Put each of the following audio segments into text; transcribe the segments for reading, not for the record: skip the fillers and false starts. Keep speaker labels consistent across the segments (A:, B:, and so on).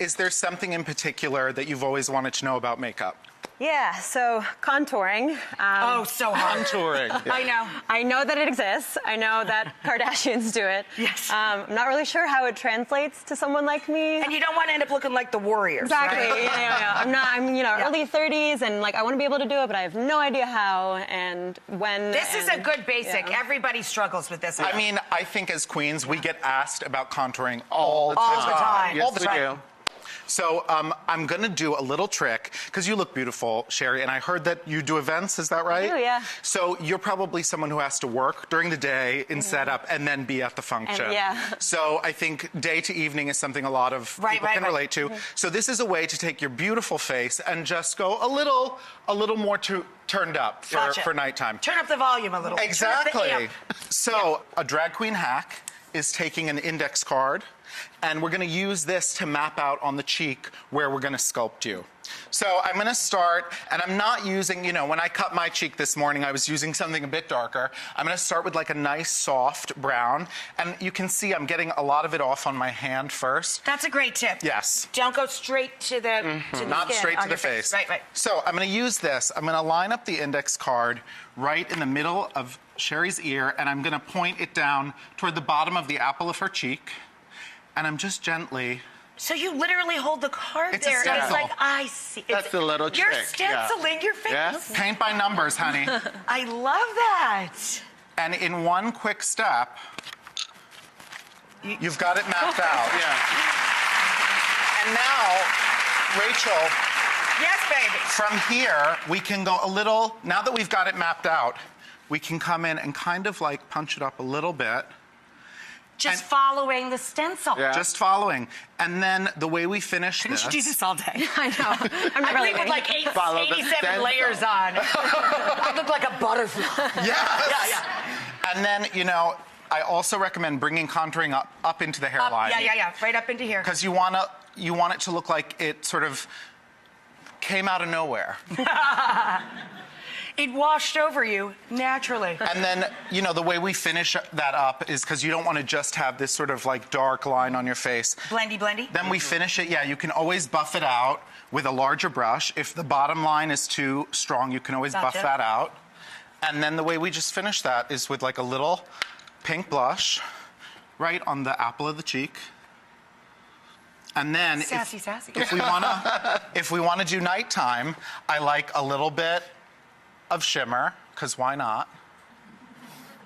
A: is there something in particular that you've always wanted to know about makeup?
B: Yeah, so contouring.
C: Oh, so hard.
A: Contouring. Yeah.
C: I know.
B: I know that it exists. I know that Kardashians do it.
C: Yes.
B: I'm not really sure how it translates to someone like me.
C: And you don't want to end up looking like the Warriors,
B: Exactly.
C: right?
B: I'm early 30s, and like I want to be able to do it, but I have no idea how and when.
C: This is a good basic.
B: Yeah.
C: Everybody struggles with this.
A: I mean, I think as queens, we get asked about contouring all the time.
C: All the time.
A: All the
D: Yes, we
A: time.
D: do.
A: So I'm going to do a little trick, because you look beautiful, Sherry, and I heard that you do events, is that right?
B: I do, yeah.
A: So you're probably someone who has to work during the day in setup and then be at the function.
B: And, yeah.
A: So I think day to evening is something a lot of people can relate to. So this is a way to take your beautiful face and just go a little more turned up for nighttime.
C: Turn up the volume a little.
A: Exactly. So a drag queen hack is taking an index card, and we're going to use this to map out on the cheek where we're going to sculpt you. So I'm going to start, and I'm not using, when I cut my cheek this morning, I was using something a bit darker. I'm going to start with like a nice soft brown, and you can see I'm getting a lot of it off on my hand first.
C: That's a great tip.
A: Yes.
C: Don't go straight to the
A: Not
C: skin
A: straight
C: on
A: to the
C: your
A: face.
C: Right.
A: So I'm going to use this. I'm going to line up the index card right in the middle of Sherry's ear, and I'm going to point it down toward the bottom of the apple of her cheek, and I'm just gently...
C: So you literally hold the card
A: It's a
C: there.
A: stencil.
C: It's like, I see.
D: That's the little
C: You're
D: trick,
C: stenciling your face.
D: Yeah.
A: Paint by numbers, honey.
C: I love that.
A: And in one quick step, you've got it mapped out.
D: Yeah.
A: And now, Rachel,
C: Yes, baby.
A: from here, we can go a little, now that we've got it mapped out, we can come in and kind of like punch it up a little bit.
C: Just
A: And-
C: following the stencil.
D: Yeah.
A: Just following. And then the way we finish
C: You
A: this...
C: should do this all day.
B: I know. I'm
C: I
B: really
C: leave with like
D: Follow the
C: 87
D: stencil.
C: layers on. I look like a butterfly.
A: Yes!
C: Yeah.
A: And then, I also recommend bringing contouring up into the hairline.
C: Yeah. Right up into here.
A: Because you want it to look like it sort of came out of nowhere.
C: It washed over you naturally.
A: And then, the way we finish that up is because you don't want to just have this sort of like dark line on your face.
C: Blendy.
A: Then we finish it, you can always buff it out with a larger brush. If the bottom line is too strong, you can always buff
C: Gotcha.
A: that out. And then the way we just finish that is with like a little pink blush right on the apple of the cheek. And then
C: Sassy.
A: if we want to do nighttime, I like a little bit of shimmer, because why not?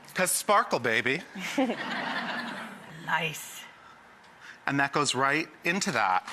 A: Because sparkle, baby.
C: Nice.
A: And that goes right into that.